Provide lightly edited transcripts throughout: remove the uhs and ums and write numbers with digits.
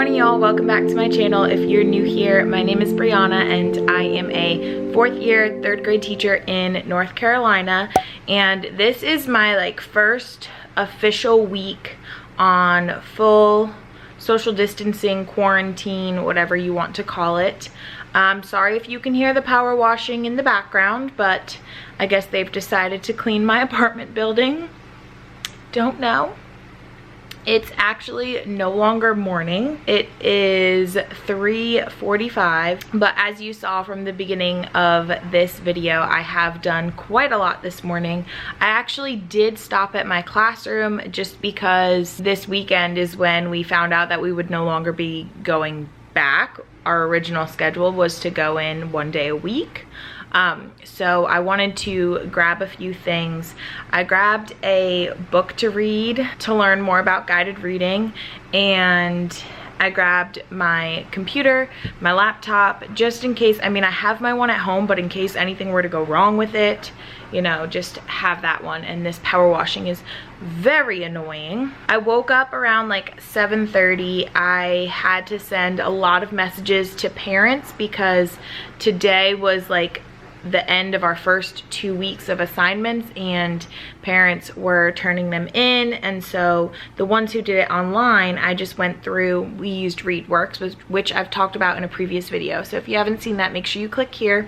morning, y'all. Welcome back to my channel. If you're new here, my name is Brianna and I am a fourth year, third grade teacher in North Carolina. And this is my first official week on full social distancing, quarantine, whatever you want to call it. I'm sorry if you can hear the power washing in the background, but I guess they've decided to clean my apartment building. Don't know. It's actually no longer morning. It is 3:45, but as you saw from the beginning of this video, I have done quite a lot this morning. I actually did stop at my classroom just because this weekend is when we found out that we would no longer be going back. Our original schedule was to go in one day a week. So I wanted to grab a few things. I grabbed a book to read to learn more about guided reading, and I grabbed my computer, my laptop, just in case. I mean, I have my one at home, but in case anything were to go wrong with it, you know, just have that one. And this power washing is very annoying. I woke up around 7:30. I had to send a lot of messages to parents because today was the end of our first 2 weeks of assignments and parents were turning them in. And so the ones who did it online, I just went through, we used ReadWorks, which I've talked about in a previous video. So if you haven't seen that, make sure you click here.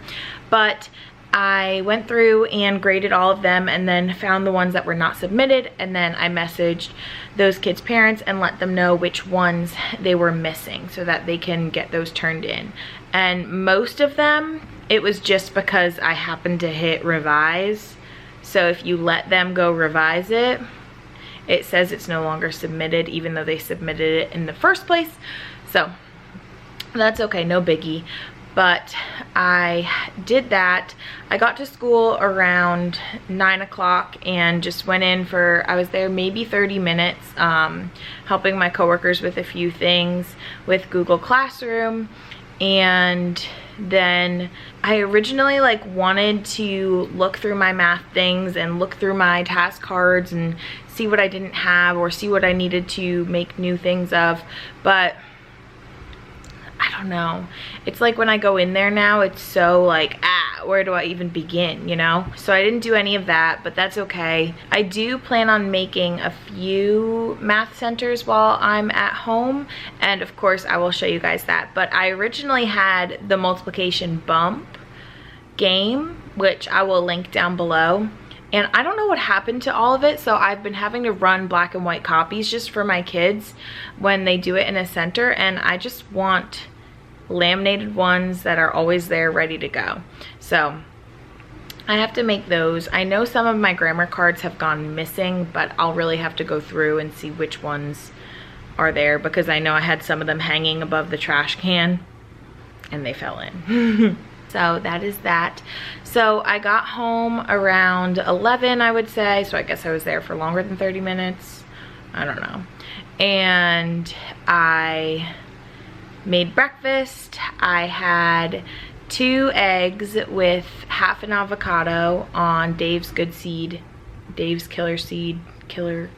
But I went through and graded all of them and then found the ones that were not submitted, and then I messaged those kids' parents and let them know which ones they were missing so that they can get those turned in. And most of them, it was just because I happened to hit revise. So if you let them go revise it, it says it's no longer submitted even though they submitted it in the first place. So that's okay, no biggie. But I did that. I got to school around 9 o'clock and just went in for, I was there maybe 30 minutes, helping my coworkers with a few things with Google Classroom. And then I originally wanted to look through my math things and look through my task cards and see what I didn't have or see what I needed to make new things of, but I don't know. It's when I go in there now, it's so where do I even begin, you know? So I didn't do any of that, but that's okay. I do plan on making a few math centers while I'm at home, and of course I will show you guys that. But I originally had the multiplication bump game, which I will link down below. And I don't know what happened to all of it, so I've been having to run black and white copies just for my kids when they do it in a center, and I just want laminated ones that are always there ready to go. So I have to make those. I know some of my grammar cards have gone missing, but I'll really have to go through and see which ones are there because I know I had some of them hanging above the trash can and they fell in. So that is that. So I got home around 11, I would say. So I guess I was there for longer than 30 minutes. I don't know. And I made breakfast. I had 2 eggs with half an avocado on Dave's Good Seed, Dave's Killer Seed, Killer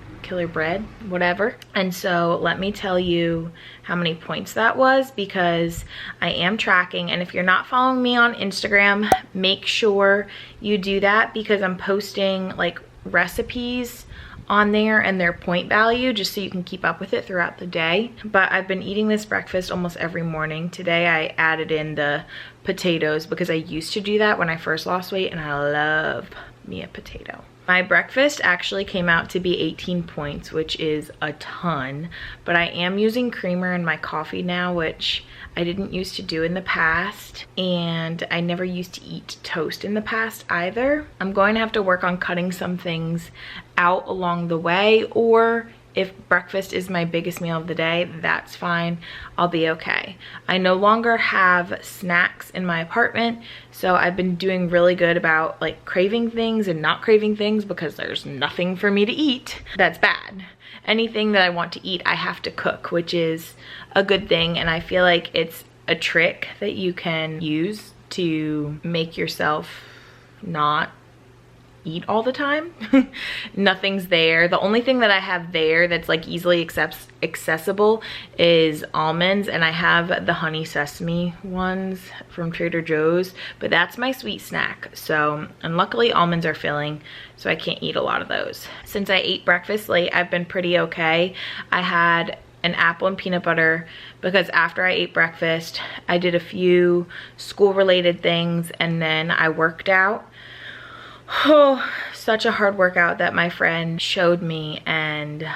Bread, whatever. And so let me tell you how many points that was because I am tracking. And if you're not following me on Instagram, make sure you do that because I'm posting recipes on there and their point value just so you can keep up with it throughout the day. But I've been eating this breakfast almost every morning. Today I added in the potatoes because I used to do that when I first lost weight, and I love me a potato. My breakfast actually came out to be 18 points, which is a ton, but I am using creamer in my coffee now, which I didn't used to do in the past, and I never used to eat toast in the past either. I'm going to have to work on cutting some things out along the way, or if breakfast is my biggest meal of the day, that's fine. I'll be okay. I no longer have snacks in my apartment, so I've been doing really good about craving things and not craving things because there's nothing for me to eat that's bad. Anything that I want to eat, I have to cook, which is a good thing, and I feel like it's a trick that you can use to make yourself not eat all the time. Nothing's there. The only thing that I have there that's like easily accessible is almonds, and I have the honey sesame ones from Trader Joe's, but that's my sweet snack. So, and luckily almonds are filling, so I can't eat a lot of those. Since I ate breakfast late, I've been pretty okay. I had an apple and peanut butter because after I ate breakfast, I did a few school related things and then I worked out. Oh, such a hard workout that my friend showed me, and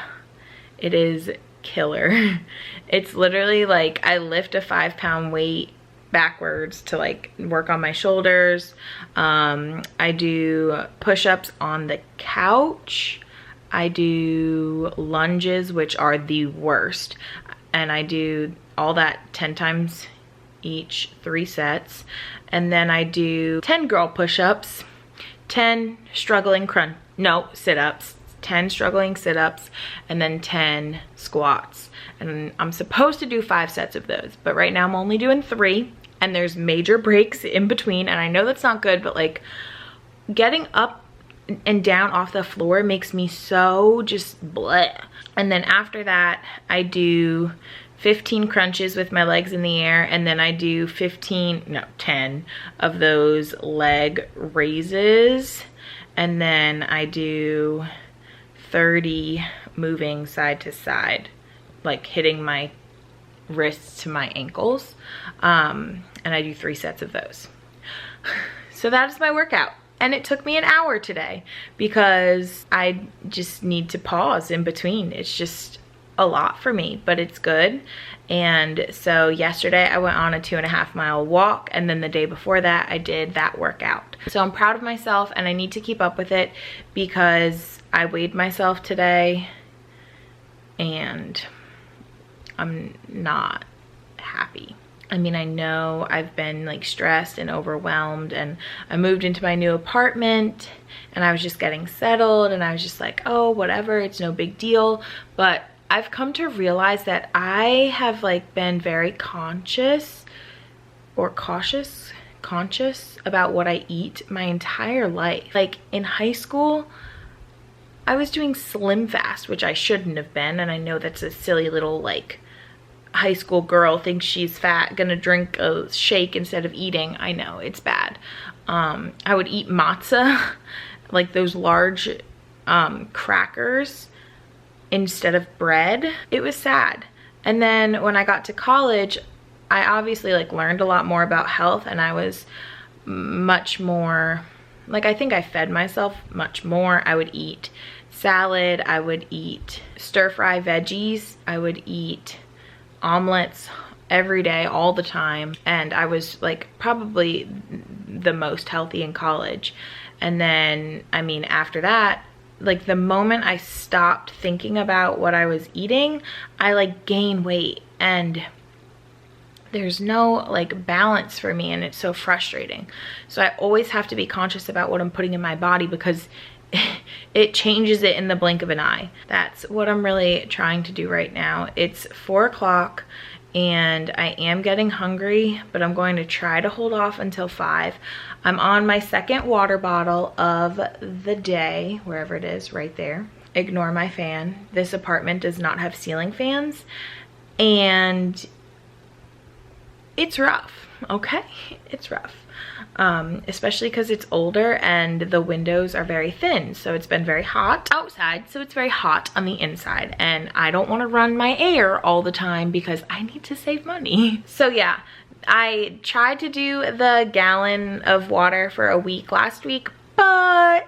it is killer. It's literally like I lift a 5-pound weight backwards to like work on my shoulders. I do push-ups on the couch. I do lunges, which are the worst, and I do all that 10 times each, 3 sets, and then I do 10 girl push-ups, 10 struggling sit-ups, 10 struggling sit-ups, and then 10 squats. And I'm supposed to do 5 sets of those, but right now I'm only doing 3, and there's major breaks in between, and I know that's not good, but like getting up and down off the floor makes me so just bleh. And then after that, I do 15 crunches with my legs in the air, and then I do 10 of those leg raises, and then I do 30 moving side to side, like hitting my wrists to my ankles, and I do 3 sets of those. So that is my workout. And it took me an hour today because I just need to pause in between. It's just a lot for me, but it's good. And so yesterday I went on a 2.5-mile walk, and then the day before that I did that workout. So I'm proud of myself, and I need to keep up with it because I weighed myself today and I'm not happy. I mean, I know I've been like stressed and overwhelmed, and I moved into my new apartment and I was just getting settled, and I was just like, oh, whatever, it's no big deal. But I've come to realize that I have like been very conscious about what I eat my entire life. Like in high school, I was doing Slim Fast, which I shouldn't have been, and I know that's a silly little like high school girl thinks she's fat, gonna drink a shake instead of eating. I know, it's bad. I would eat matzah, like those large crackers, instead of bread. It was sad. And then when I got to college, I obviously like learned a lot more about health, and I was much more, like I think I fed myself much more. I would eat salad, I would eat stir-fry veggies, I would eat omelets every day, all the time, and I was like probably the most healthy in college. And then, I mean, after that, like the moment I stopped thinking about what I was eating, I like gained weight, and there's no like balance for me, and it's so frustrating. So I always have to be conscious about what I'm putting in my body because it changes it in the blink of an eye. That's what I'm really trying to do right now. It's 4 o'clock and I am getting hungry, but I'm going to try to hold off until 5. I'm on my 2nd water bottle of the day, wherever it is, right there. Ignore my fan. This apartment does not have ceiling fans, and it's rough, okay? It's rough. Especially because it's older and the windows are very thin, so it's been very hot outside, so it's very hot on the inside, and I don't want to run my air all the time because I need to save money. So yeah, I tried to do the gallon of water for a week last week, but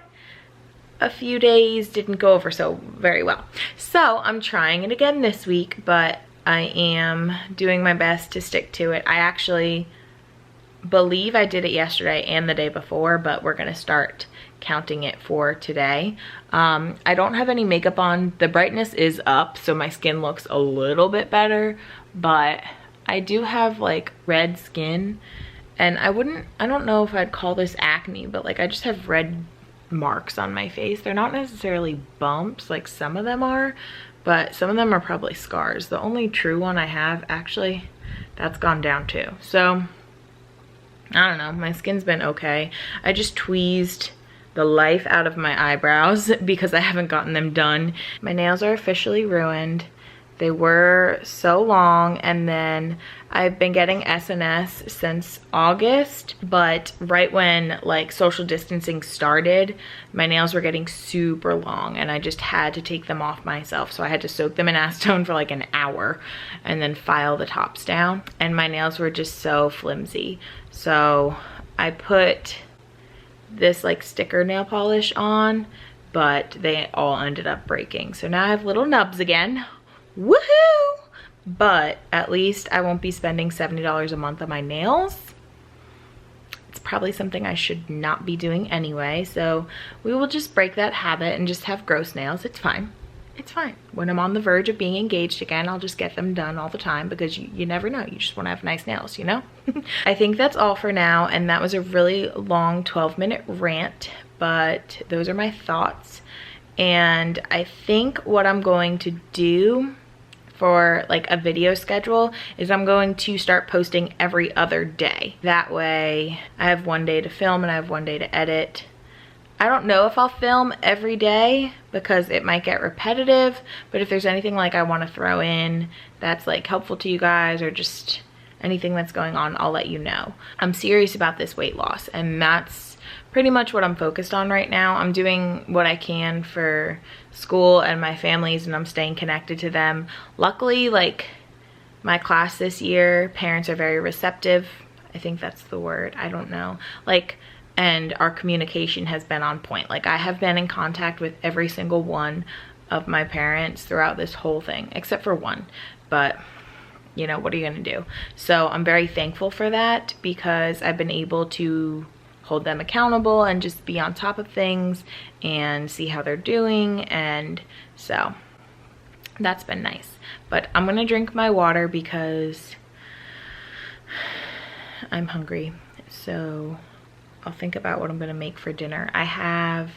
a few days didn't go over so very well. So I'm trying it again this week, but I am doing my best to stick to it. I actually believe I did it yesterday and the day before, but we're gonna start counting it for today. I don't have any makeup on. The brightness is up, so my skin looks a little bit better, but I do have like red skin, and I don't know if I'd call this acne, but like I just have red marks on my face. They're not necessarily bumps like some of them are, but some of them are probably scars. The only true one I have, actually, that's gone down too. So I don't know, my skin's been okay. I just tweezed the life out of my eyebrows because I haven't gotten them done. My nails are officially ruined. They were so long, and then I've been getting SNS since August, but right when like social distancing started, my nails were getting super long and I just had to take them off myself. So I had to soak them in acetone for like an hour and then file the tops down, and my nails were just so flimsy. So I put this like sticker nail polish on, but they all ended up breaking. So now I have little nubs again. Woohoo! But at least I won't be spending $70 a month on my nails. It's probably something I should not be doing anyway, so we will just break that habit and just have gross nails. It's fine. It's fine. When I'm on the verge of being engaged again, I'll just get them done all the time, because you never know. You just want to have nice nails, you know? I think that's all for now, and that was a really long 12-minute rant, but those are my thoughts. And I think what I'm going to do for like a video schedule is I'm going to start posting every other day. That way I have one day to film and I have one day to edit. I don't know if I'll film every day because it might get repetitive, but if there's anything like I want to throw in that's like helpful to you guys, or just anything that's going on, I'll let you know. I'm serious about this weight loss, and that's pretty much what I'm focused on right now. I'm doing what I can for school and my families, and I'm staying connected to them. Luckily, like my class this year, parents are very receptive. I think that's the word. I don't know. Like, and our communication has been on point. Like, I have been in contact with every single one of my parents throughout this whole thing, except for one. But you know, what are you gonna do? So I'm very thankful for that, because I've been able to hold them accountable and just be on top of things and see how they're doing, and so that's been nice. But I'm gonna drink my water because I'm hungry, so I'll think about what I'm gonna make for dinner. I have,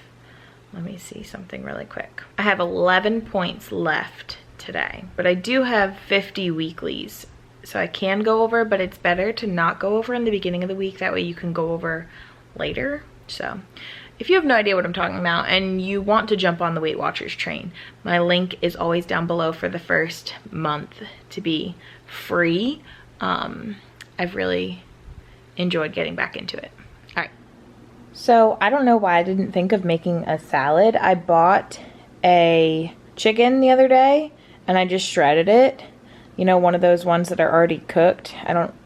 let me see something really quick. I have 11 points left today, but I do have 50 weeklies, so I can go over, but it's better to not go over in the beginning of the week. That way you can go over later. So if you have no idea what I'm talking about and you want to jump on the Weight Watchers train, my link is always down below for the first month to be free. I've really enjoyed getting back into it. All right. So I don't know why I didn't think of making a salad. I bought a chicken the other day and I just shredded it. You know, one of those ones that are already cooked.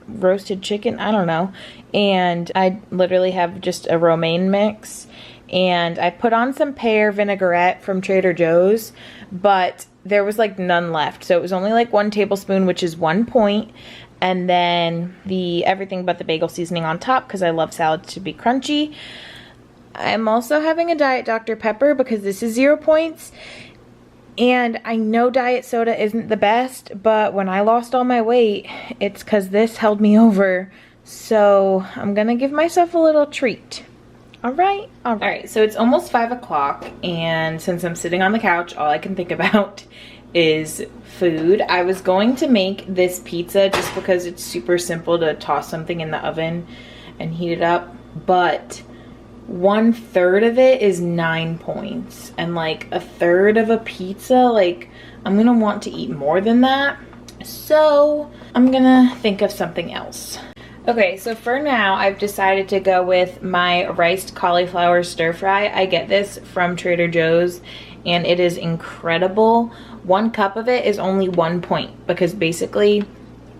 Roasted chicken, I don't know. And I literally have just a romaine mix. And I put on some pear vinaigrette from Trader Joe's, but there was like none left. So it was only like 1 tablespoon, which is 1 point. And then the everything but the bagel seasoning on top, because I love salads to be crunchy. I'm also having a Diet Dr. Pepper because this is 0 points. And I know diet soda isn't the best, but when I lost all my weight, it's because this held me over. So I'm gonna give myself a little treat. All right. So it's almost 5 o'clock, and since I'm sitting on the couch, all I can think about is food. I was going to make this pizza just because it's super simple to toss something in the oven and heat it up, but 1/3 of it is 9 points, and like 1/3 of a pizza, like I'm gonna want to eat more than that, so I'm gonna think of something else. Okay, so for now I've decided to go with my riced cauliflower stir fry. I get this from Trader Joe's and it is incredible. 1 cup of it is only 1 point, because basically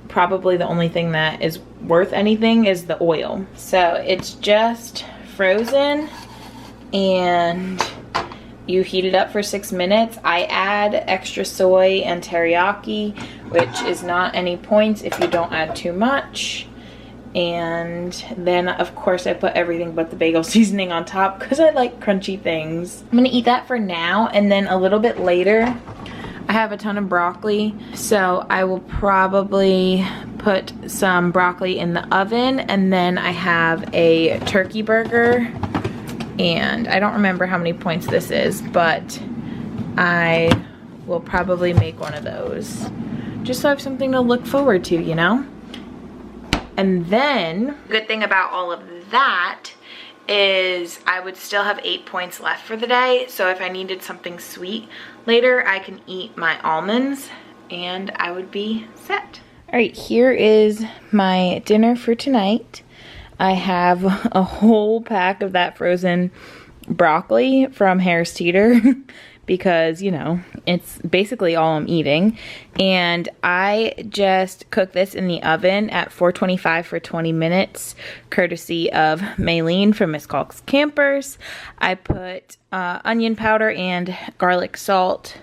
probably the only thing that is worth anything is the oil. So it's just frozen and you heat it up for 6 minutes. I add extra soy and teriyaki, which is not any points if you don't add too much. And then of course I put everything but the bagel seasoning on top because I like crunchy things. I'm gonna eat that for now, and then a little bit later I have a ton of broccoli, so I will probably put some broccoli in the oven, and then I have a turkey burger, and I don't remember how many points this is, but I will probably make one of those just so I have something to look forward to, you know? And then, the good thing about all of that is I would still have 8 points left for the day. So if I needed something sweet later, I can eat my almonds and I would be set. All right, here is my dinner for tonight. I have a whole pack of that frozen broccoli from Harris Teeter because, you know, it's basically all I'm eating. And I just cooked this in the oven at 425 for 20 minutes, courtesy of Maylene from Miss Calk's Campers. I put onion powder and garlic salt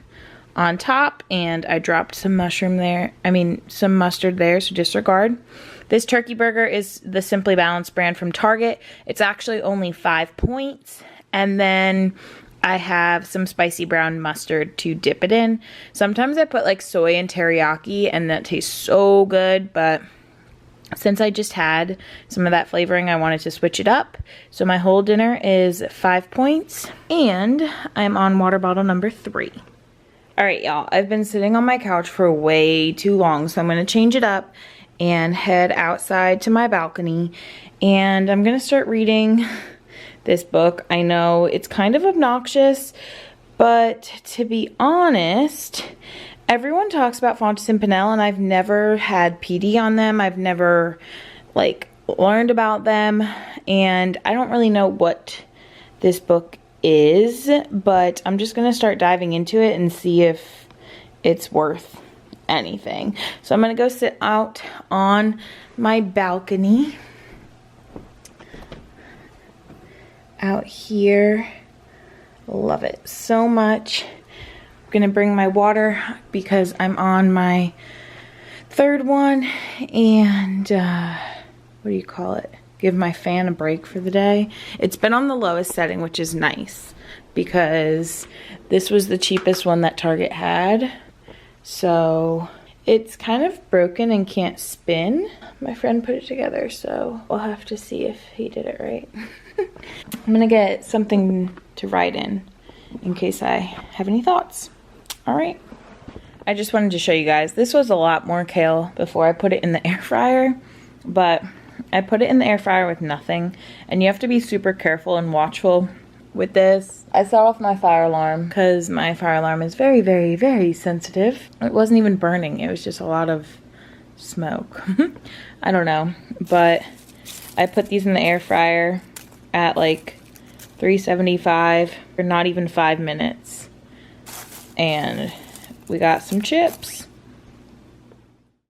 on top, and I dropped some mustard there, so disregard. This turkey burger is the Simply Balanced brand from Target. It's actually only 5 points. And then I have some spicy brown mustard to dip it in. Sometimes I put like soy and teriyaki and that tastes so good, but since I just had some of that flavoring, I wanted to switch it up. So my whole dinner is 5 points and I'm on water bottle number 3. All right, y'all, I've been sitting on my couch for way too long, so I'm gonna change it up and head outside to my balcony, and I'm gonna start reading this book. I know it's kind of obnoxious, but to be honest, everyone talks about Fountas and Pinnell, and I've never had PD on them. I've never like learned about them, and I don't really know what this book is, but I'm just gonna start diving into it and see if it's worth anything. So I'm gonna go sit out on my balcony out here. Love it so much. I'm gonna bring my water because I'm on my 3rd one, and what do you call it? Give my fan a break for the day. It's been on the lowest setting, which is nice because this was the cheapest one that Target had. So it's kind of broken and can't spin. My friend put it together, so we'll have to see if he did it right. I'm gonna get something to write in case I have any thoughts. All right. I just wanted to show you guys. This was a lot more kale before I put it in the air fryer, but I put it in the air fryer with nothing, and you have to be super careful and watchful with this. I set off my fire alarm because my fire alarm is very, very, very sensitive. It wasn't even burning. It was just a lot of smoke. I don't know, but I put these in the air fryer at like 375 for not even 5 minutes, and we got some chips.